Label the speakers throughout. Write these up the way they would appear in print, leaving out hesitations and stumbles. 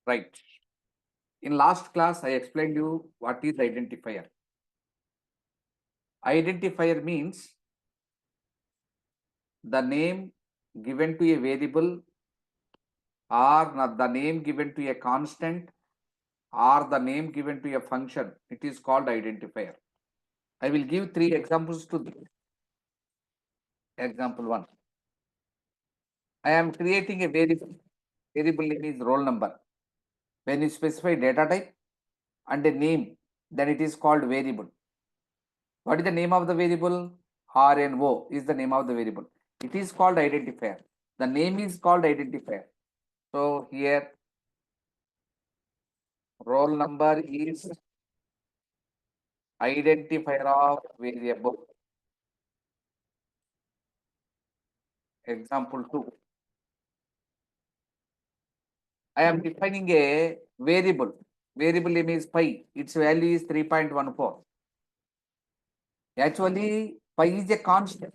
Speaker 1: Right. In last class, I explained you what is identifier. Identifier means the name given to a variable or not the name given to a constant or the name given to a function. It is called identifier. I will give three examples to this. Example one. I am creating a variable. Variable name is roll number. When you specify data type and a name, then it is called variable. What is the name of the variable? RNO is the name of the variable. It is called identifier. The name is called identifier. So here roll number is identifier of variable. Example 2. I am defining a variable. Variable name is pi. Its value is 3.14. Actually, pi is a constant.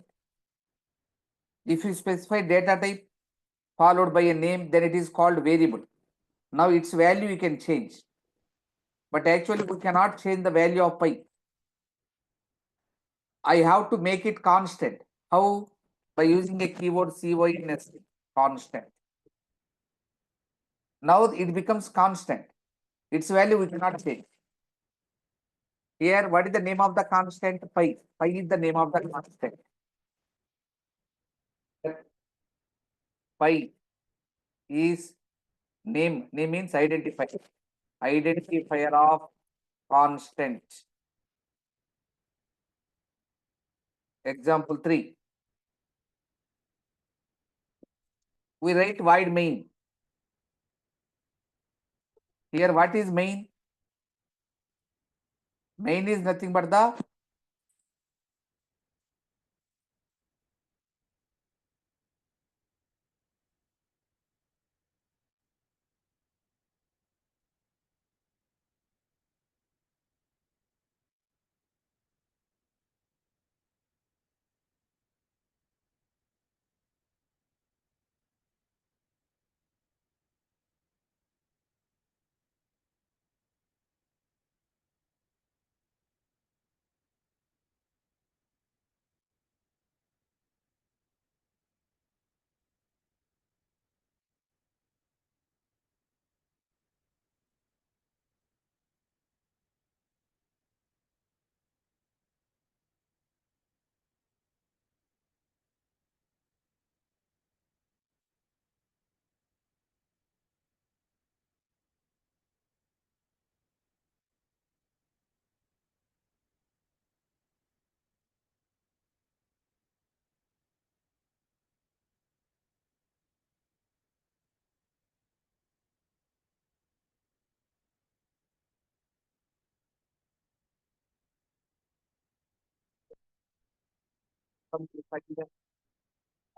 Speaker 1: If you specify data type followed by a name, then it is called variable. Now its value you can change. But actually we cannot change the value of pi. I have to make it constant. How? By using a keyword CONST, constant. Now it becomes constant. Its value we cannot change. Here, what is the name of the constant? Pi. Pi is the name of the constant. Pi is name. Name means identifier. Identifier of constant. Example 3. We write void main. Here, what is main? Main is nothing but the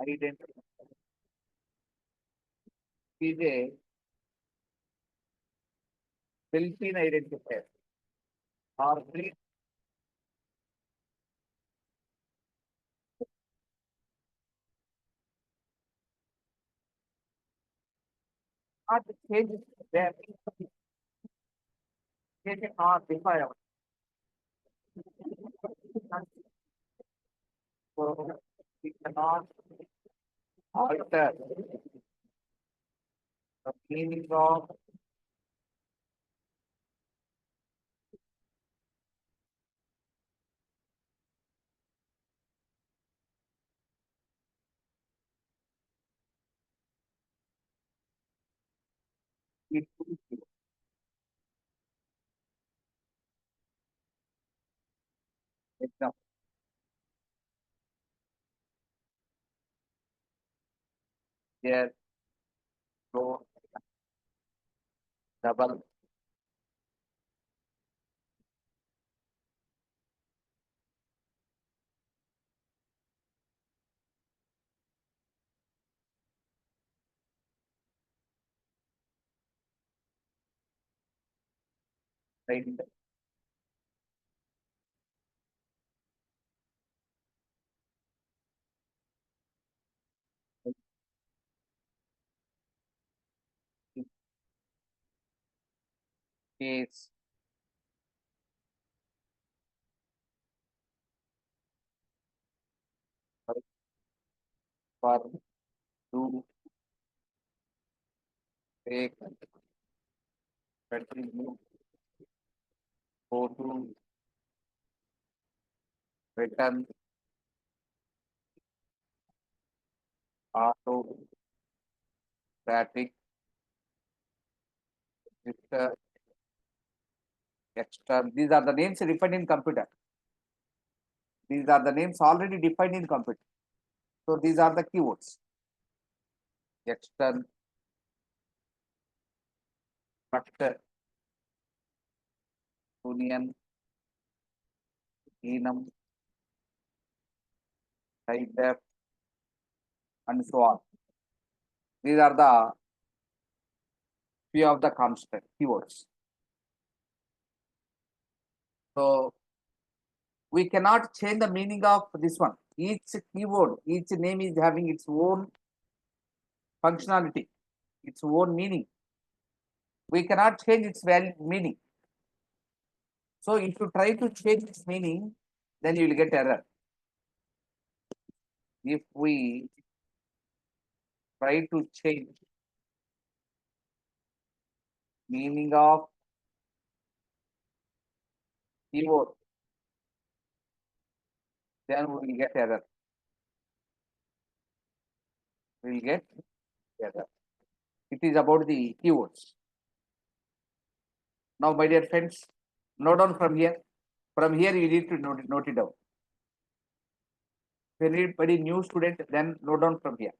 Speaker 1: identity is a built-in identifier or pre not change there. Change it or define. So we cannot alter the meaning of it. Example. Here, so double right. case for do take continue go to return auto static register extra. These are the names defined in computer. These are the names already defined in computer. So these are the keywords. Extern struct union enum type and so on. These are the few of the constant keywords. So we cannot change the meaning of this one. Each keyword, each name is having its own functionality, its own meaning. We cannot change its value meaning. So if you try to change its meaning, then you will get error. If we try to change meaning of keyword, then we will get error. We will get error. It is about the keywords. Now, my dear friends, note down from here. From here, you need to note it down. If anybody new student, then note down from here.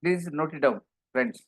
Speaker 1: Please note it down, friends.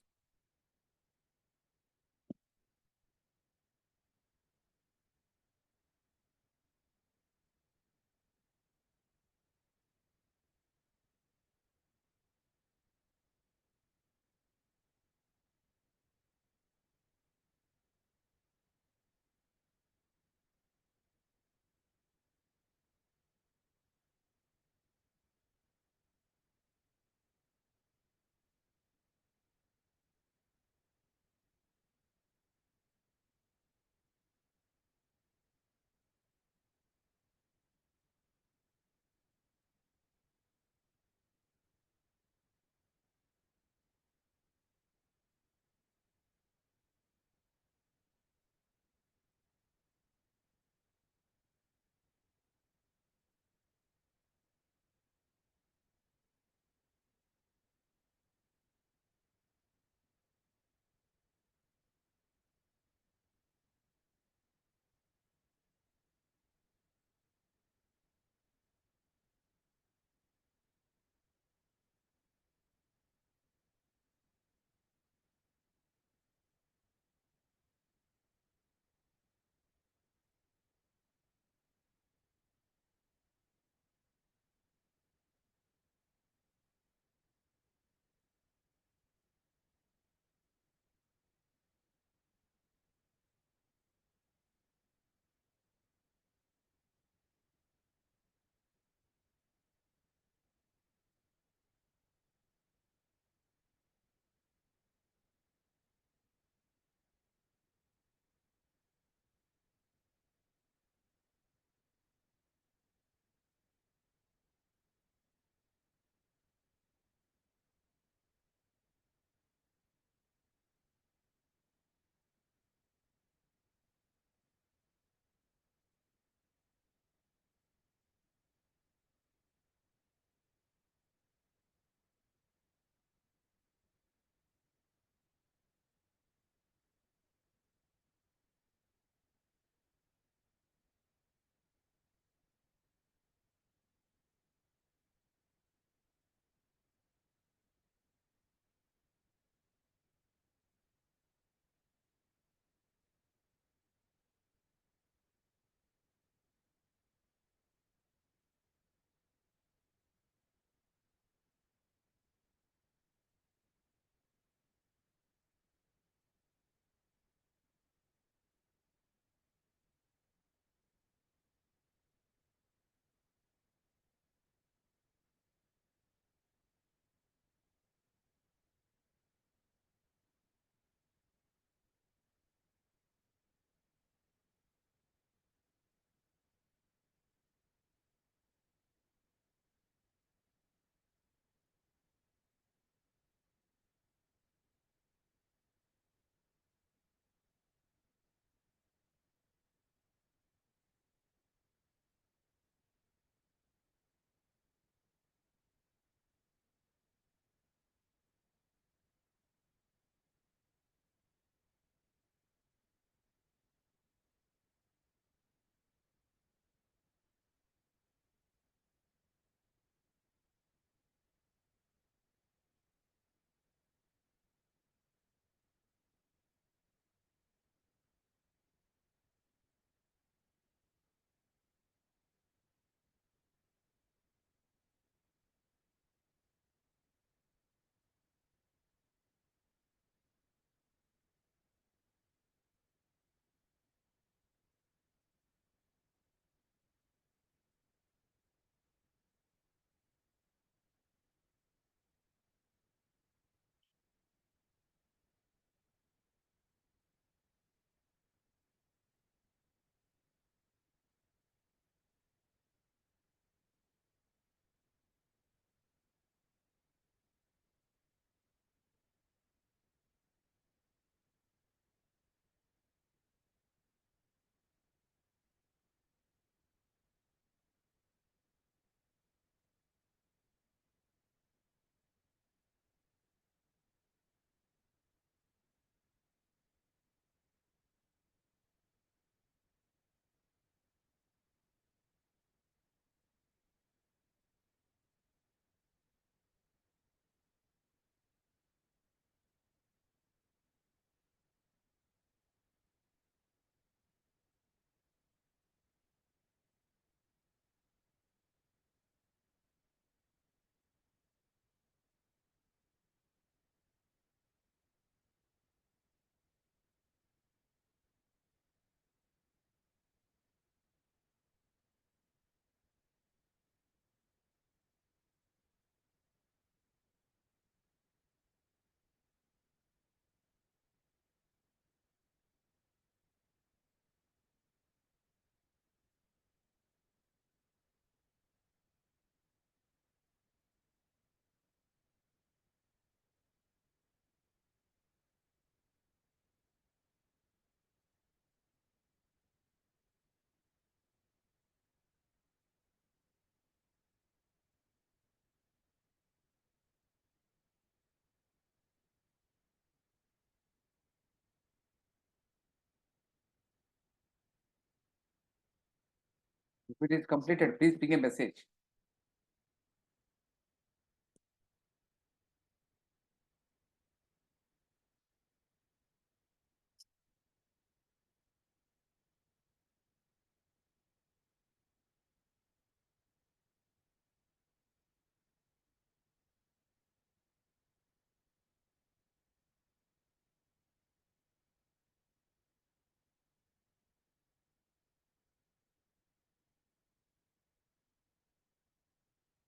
Speaker 1: If it is completed, please ping a message.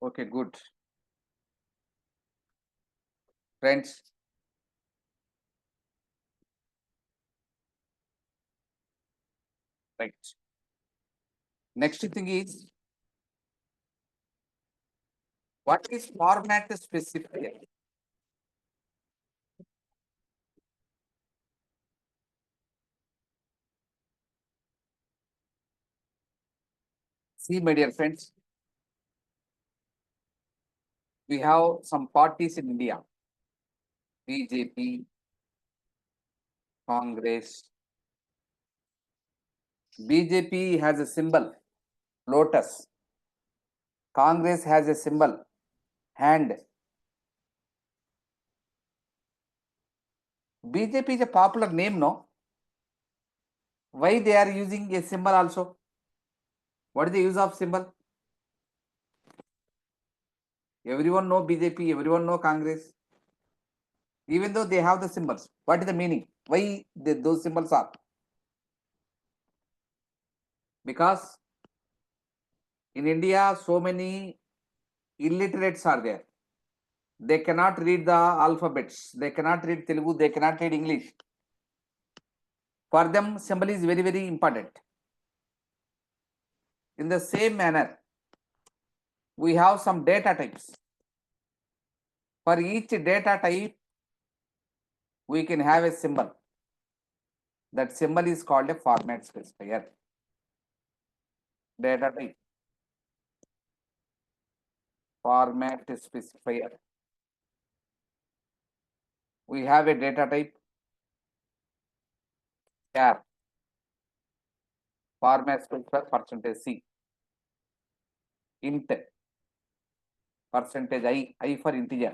Speaker 1: Okay, good. Friends, right. Next thing is, what is format specifier? See, my dear friends, we have some parties in India, BJP, Congress. BJP has a symbol, lotus. Congress has a symbol, hand. BJP is a popular name, no? Why they are using a symbol also? What is the use of symbol? Everyone know BJP, everyone know Congress. Even though they have the symbols, what is the meaning? Why those symbols are? Because in India, so many illiterates are there. They cannot read the alphabets. They cannot read Telugu. They cannot read English. For them, symbol is very, very important. In the same manner, we have some data types. For each data type, we can have a symbol. That symbol is called a format specifier. Data type. Format specifier. We have a data type char. Format specifier percentage C. Int. Percentage I for integer.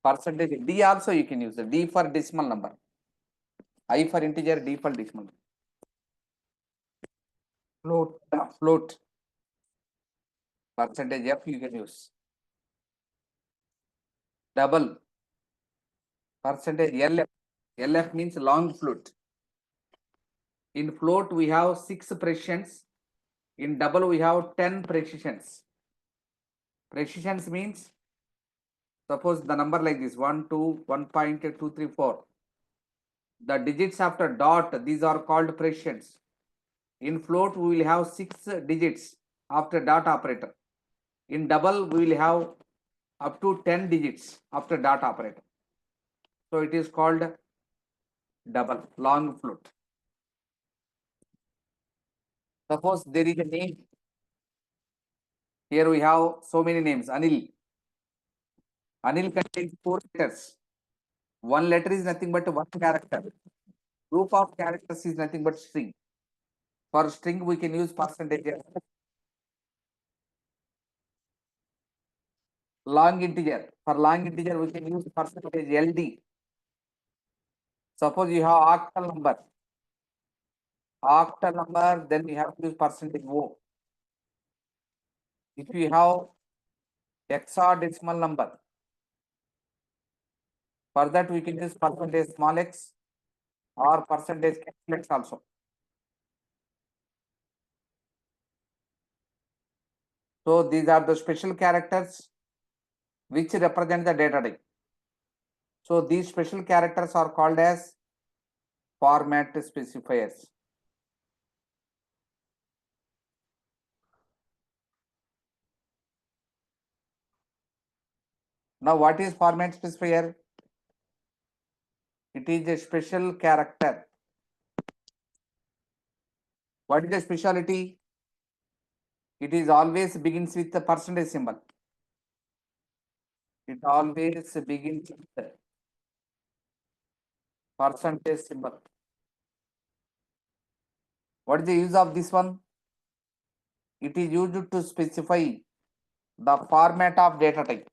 Speaker 1: Percentage D also you can use. D for decimal number. I for integer, D for decimal. Float. Percentage F you can use. Double. Percentage LF. LF means long float. In float we have 6 precisions. In double we have 10 precisions. Precisions means, suppose the number like this 1, 2, 1.234. The digits after dot, these are called precisions. In float we will have 6 digits after dot operator. In double we will have up to 10 digits after dot operator. So it is called double, long float. Suppose there is a name. Here we have so many names. Anil. Anil contains 4 letters. One letter is nothing but one character. Group of characters is nothing but string. For string, we can use percentage. Long integer. For long integer, we can use percentage LD. Suppose you have octal number. Octal number, then we have to use percentage O. If you have hexadecimal number, for that we can use percentage small x or percentage capital X also. So these are the special characters which represent the data type. So these special characters are called as format specifiers. Now what is format specifier? It is a special character. What is the speciality? It is always begins with the percentage symbol. It always begins with the percentage symbol. What is the use of this one? It is used to specify the format of data type.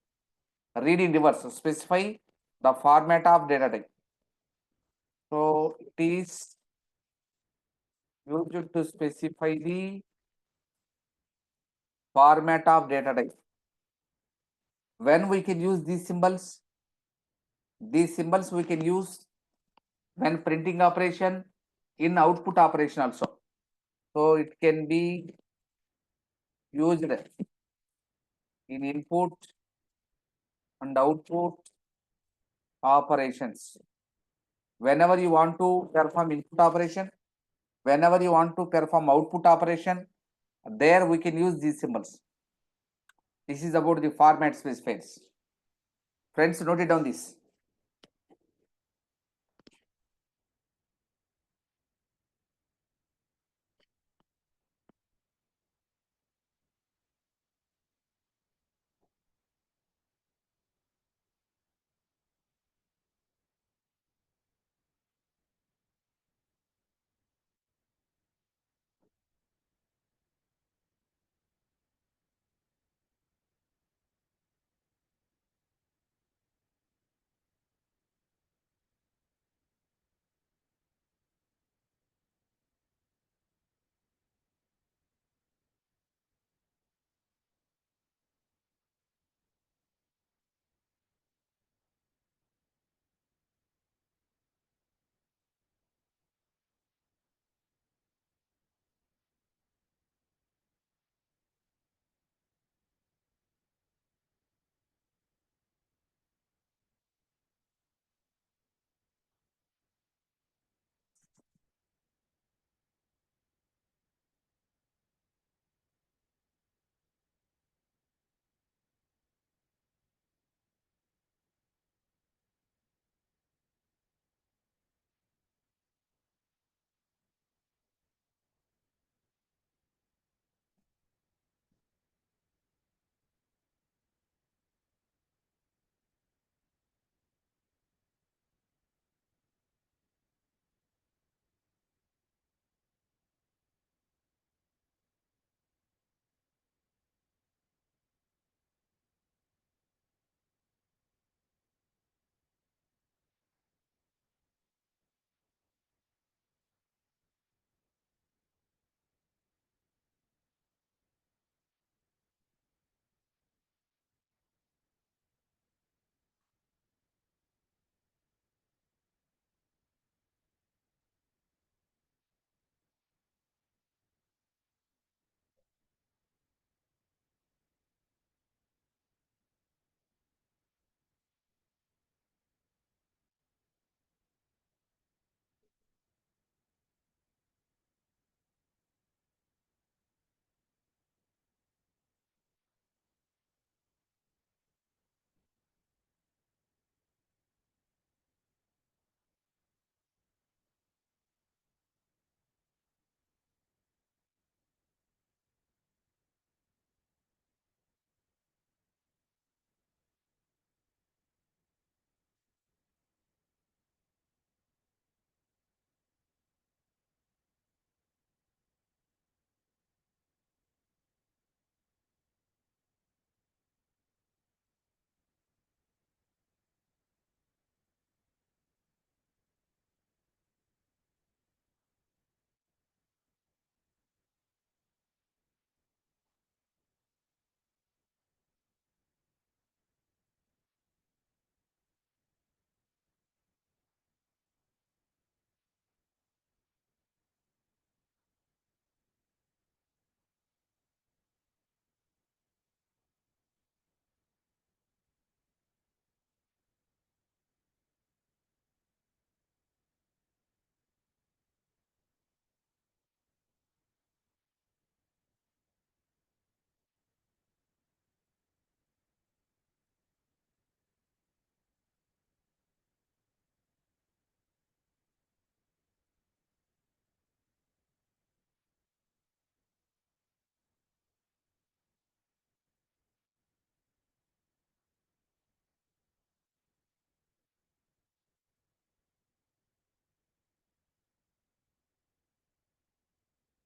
Speaker 1: Read in reverse, specify the format of data type. So it is used to specify the format of data type. When we can use these symbols we can use when printing operation, in output operation also. So it can be used in input and output operations. Whenever you want to perform input operation, whenever you want to perform output operation, there we can use these symbols. This is about the format specifiers. Friends, note it down this.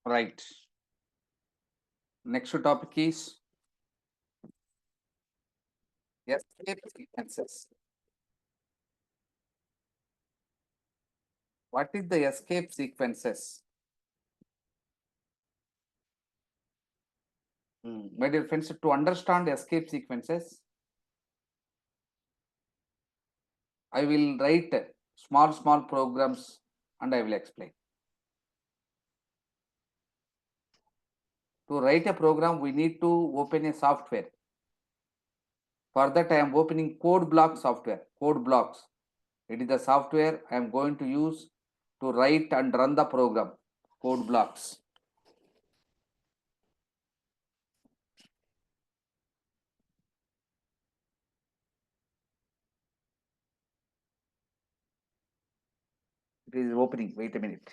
Speaker 1: Right. Next topic is escape sequences. What is the escape sequences? My dear friends, to understand escape sequences, I will write small programs and I will explain. To write a program, we need to open a software. For that, I am opening code block software, code blocks. It is the software I am going to use to write and run the program, code blocks. It is opening, wait a minute.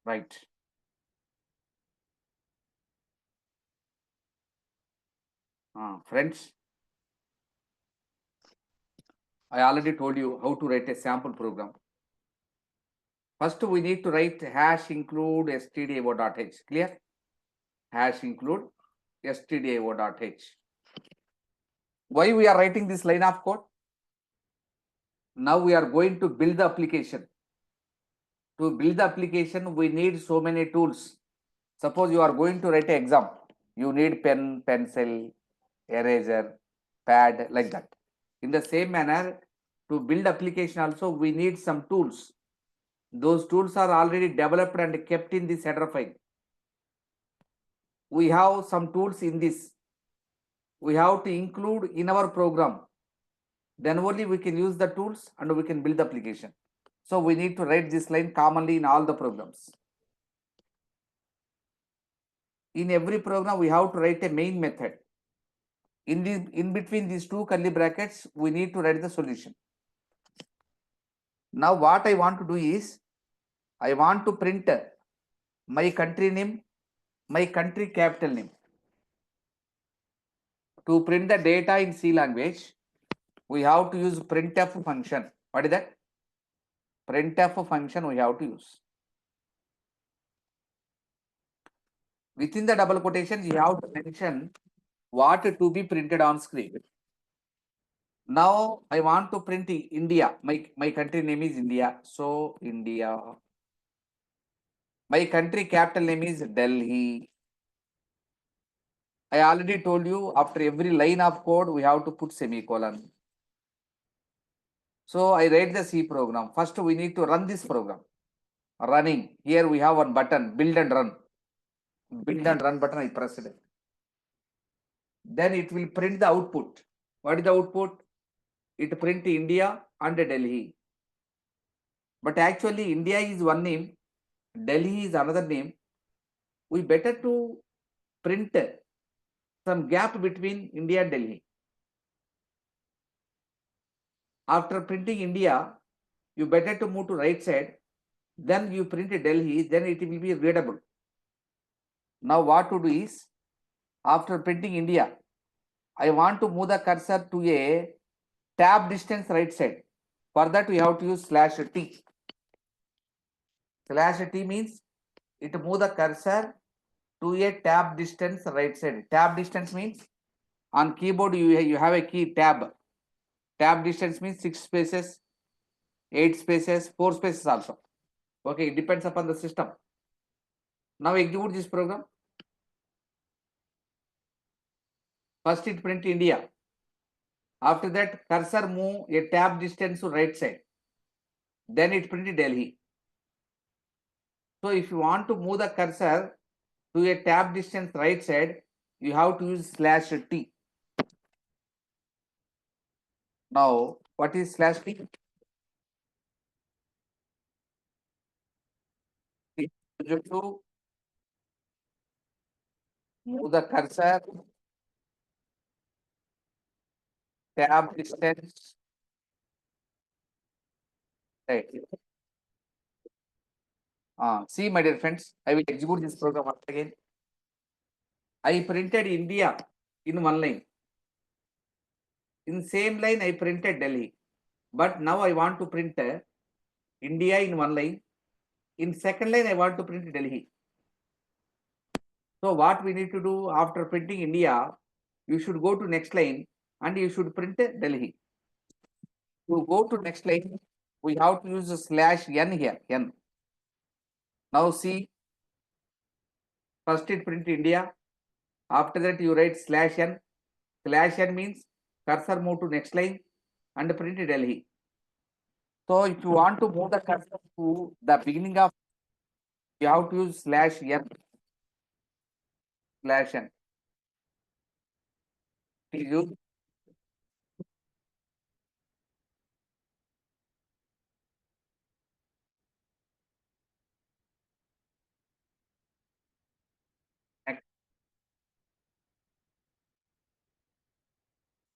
Speaker 1: Right. Friends, I already told you how to write a sample program. First, we need to write hash include stdio.h. Clear? Hash include stdio.h. Why we are writing this line of code? Now we are going to build the application. To build the application, we need so many tools. Suppose you are going to write an exam. You need pen, pencil, eraser, pad, like that. In the same manner, to build application also, we need some tools. Those tools are already developed and kept in this header file. We have some tools in this. We have to include in our program. Then only we can use the tools and we can build the application. So we need to write this line commonly in all the programs. In every program, we have to write a main method. In between these two curly brackets, we need to write the solution. Now what I want to do is, I want to print my country name, my country capital name. To print the data in C language, we have to use printf function. What is that? Printf function we have to use. Within the double quotations, you have to mention what to be printed on screen. Now I want to print India. My country name is India. So India. My country capital name is Delhi. I already told you after every line of code, we have to put semicolon. So I write the C program. First, we need to run this program. Running. Here we have one button, build and run. Build and run button, I press it. Then it will print the output. What is the output? It print India and Delhi. But actually, India is one name, Delhi is another name. We better to print some gap between India and Delhi. After printing India, you better to move to right side. Then you print Delhi, then it will be readable. Now what to do is, after printing India, I want to move the cursor to a tab distance right side. For that, we have to use /t. /t means it move the cursor to a tab distance right side. Tab distance means on keyboard you have a key tab. Tab distance means 6 spaces, 8 spaces, 4 spaces also. Okay, it depends upon the system. Now execute this program. First it print India. After that, cursor move a tab distance to right side. Then it print Delhi. So if you want to move the cursor to a tab distance right side, you have to use /t. Now, what is /t? To move the cursor tab distance. Right. See, my dear friends, I will execute this program once again. I printed India in one line. In same line, I printed Delhi. But now I want to print India in one line. In second line, I want to print Delhi. So what we need to do after printing India, you should go to next line and you should print Delhi. To go to next line, we have to use a /n here, n. Now see, first it print India. After that you write /n. /n means cursor move to next line and print Delhi. So if you want to move the cursor to the beginning of, you have to use /n. /n. Use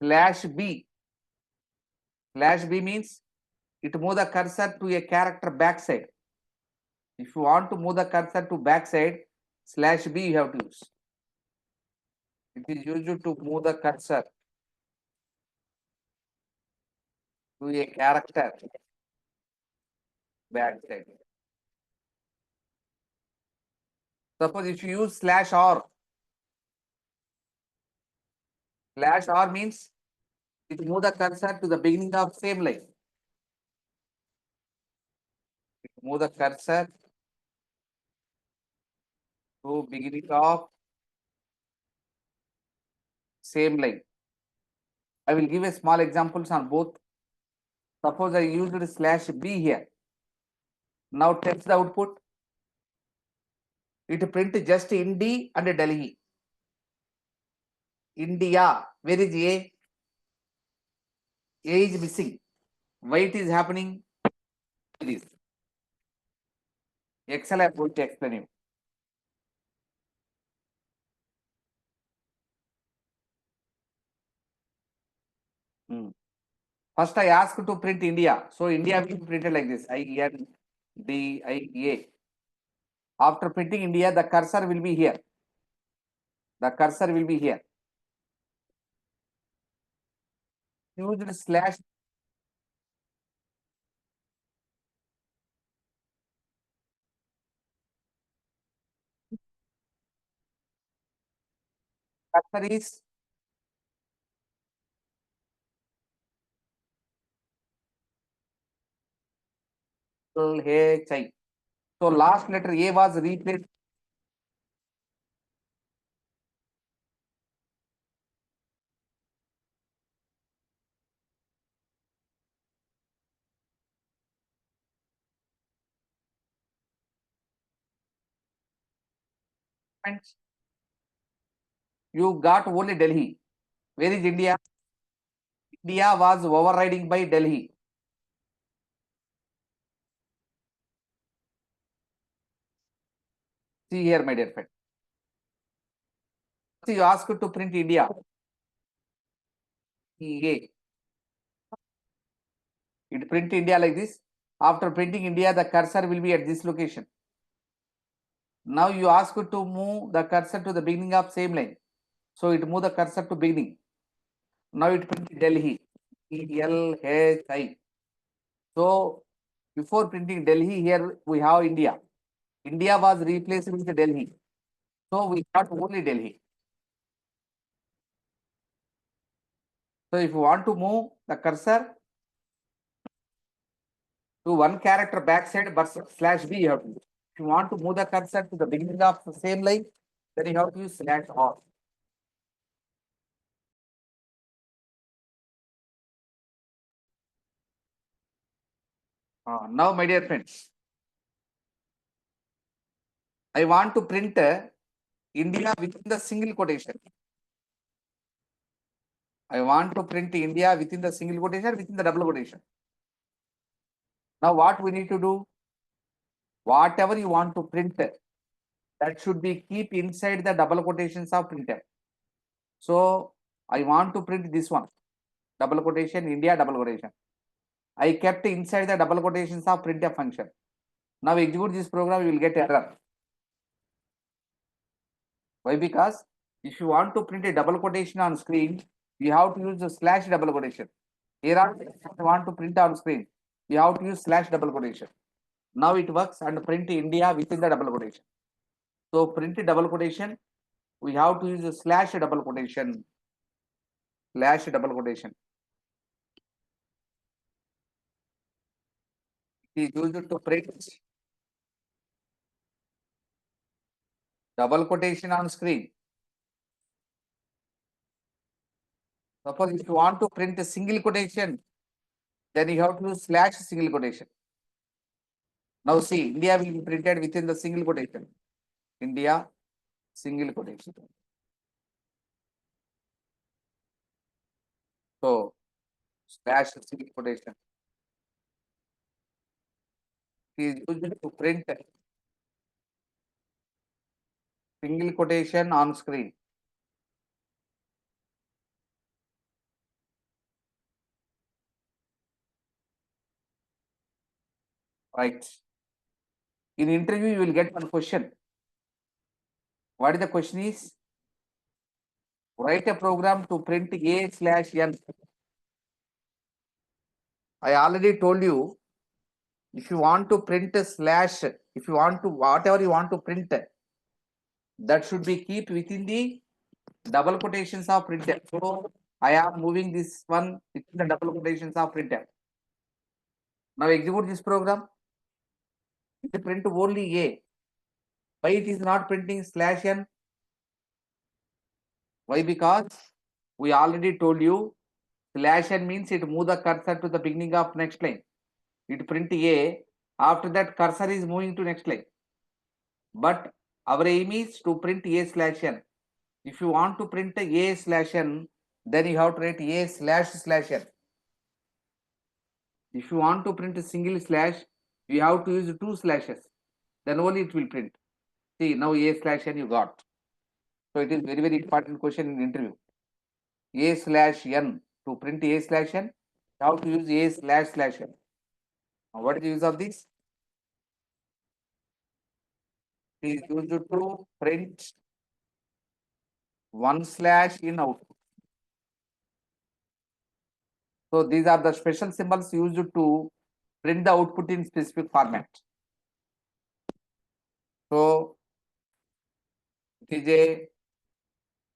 Speaker 1: /b. /b means it move the cursor to a character backside. If you want to move the cursor to backside, /b you have to use. It is used to move the cursor to a character backside. Suppose if you use /r, /r means it move the cursor to the beginning of same line. It move the cursor to beginning of same line. I will give a small examples on both. Suppose I used /b here. Now test the output. It print just India and Delhi. India, where is A? A is missing. Why it is happening? This. Excel I am going to explain you. First I ask to print India. So India will be printed like this. INDIA. After printing India, the cursor will be here. The cursor will be here. Used slash. Cursor is HI. So last letter A was replaced. You got only Delhi. Where is India? India was overriding by Delhi. See here, my dear friend. See, you ask to print India. EA. It print India like this. After printing India, the cursor will be at this location. Now you ask to move the cursor to the beginning of same line. So it move the cursor to beginning. Now it prints Delhi. ELHI. So before printing Delhi, here we have India. India was replaced with Delhi. So we got only Delhi. So if you want to move the cursor to one character backside, but /b you have to use. If you want to move the cursor to the beginning of the same line, then you have to use /r. Now, my dear friends, I want to print India within the single quotation. I want to print India within the single quotation, within the double quotation. Now, what we need to do? Whatever you want to print, that should be keep inside the double quotations of printer. So I want to print this one. double quotation, India, double quotation. I kept inside the double quotations of printf function. Now execute this program, you will get error. Why? Because if you want to print a double quotation on screen, you have to use the slash double quotation. Here also, if you want to print on screen, you have to use slash double quotation. Now it works and print India within the double quotation. So print double quotation, we have to use a slash double quotation. Slash double quotation. It is used to print double quotation on screen. Suppose if you want to print a single quotation, then you have to use slash single quotation. Now see, India will be printed within the single quotation. India, single quotation. So slash single quotation is used to print single quotation on screen. Right. In interview, you will get one question. What is the question is? Write a program to print A/N. I already told you, if you want to print a slash, if you want to, whatever you want to print, that should be keep within the double quotations of printf. So I am moving this one within the double quotations of printf. Now execute this program. It print only A. Why it is not printing /n? Why? Because we already told you /n means it move the cursor to the beginning of next line. It print A. After that cursor is moving to next line. But our aim is to print A/n. If you want to print A/n, then you have to write A//n. If you want to print a single slash, you have to use two slashes. Then only it will print. See, now A/n you got. So it is very, very important question in interview. A/n, to print A/n, you have to use A//n. Now what is the use of this? It is used to print one slash in output. So these are the special symbols used to print the output in specific format. So it is a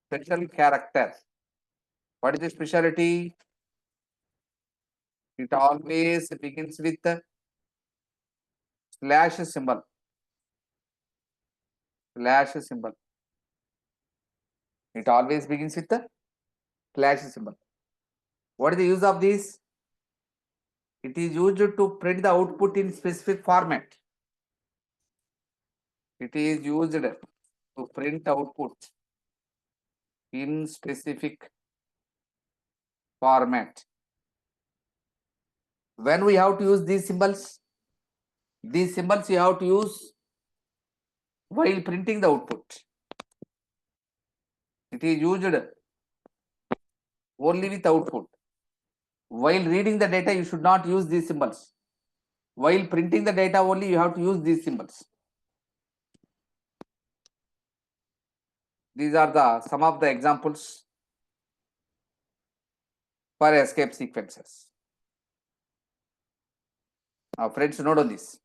Speaker 1: special character. What is the specialty? It always begins with the slash symbol. Slash symbol. It always begins with the slash symbol. What is the use of this? It is used to print the output in specific format. It is used to print output in specific format. When we have to use these symbols you have to use while printing the output. It is used only with output. While reading the data, you should not use these symbols. While printing the data only, you have to use these symbols. These are some of the examples for escape sequences. Now, friends, note on this.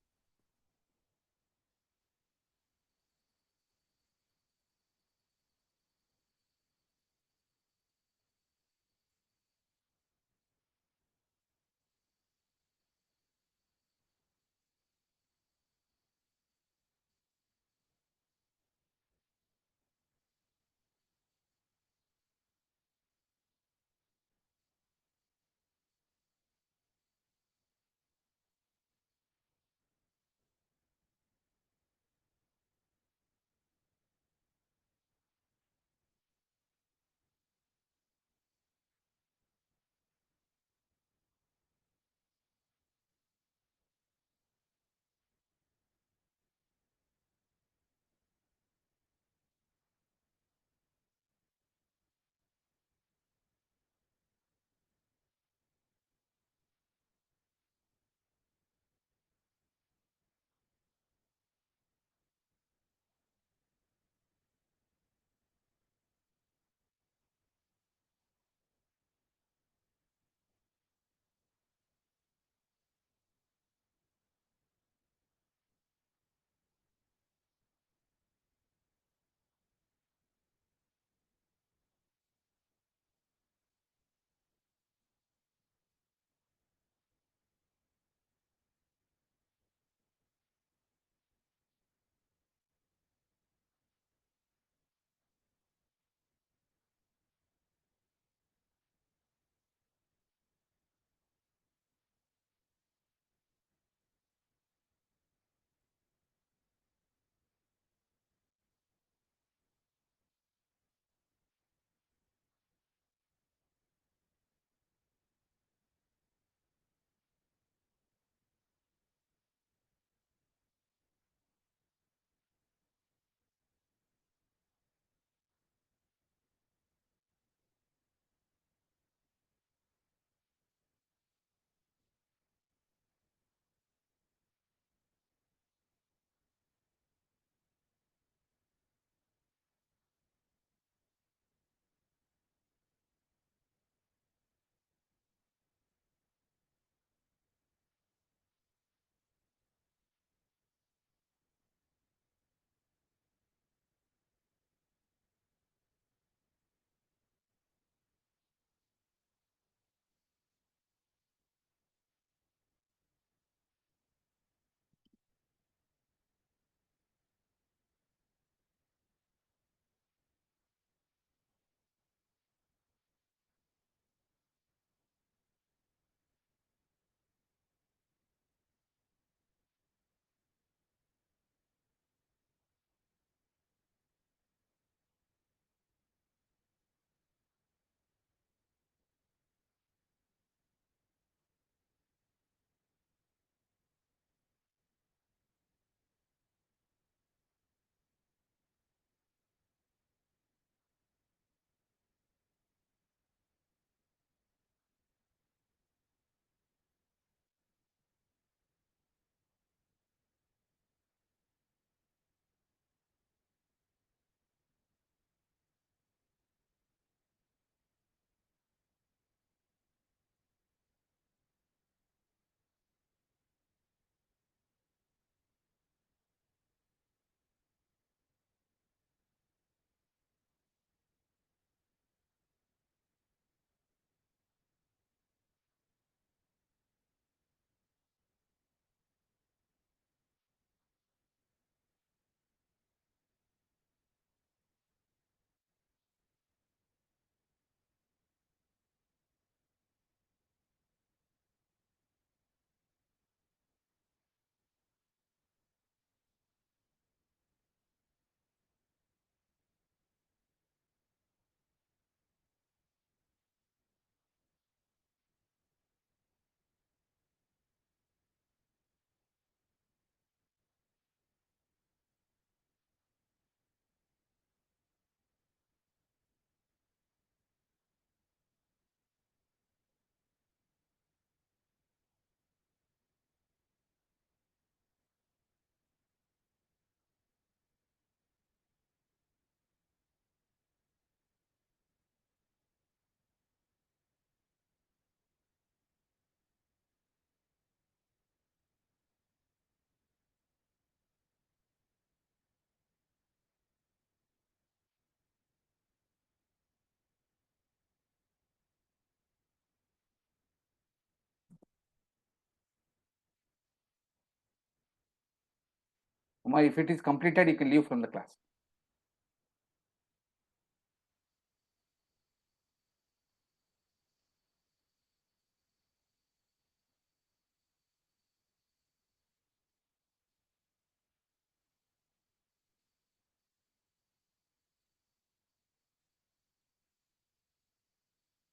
Speaker 1: If it is completed, you can leave from the class.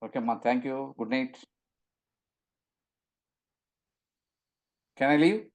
Speaker 1: Okay, ma. Thank you. Good night. Can I leave?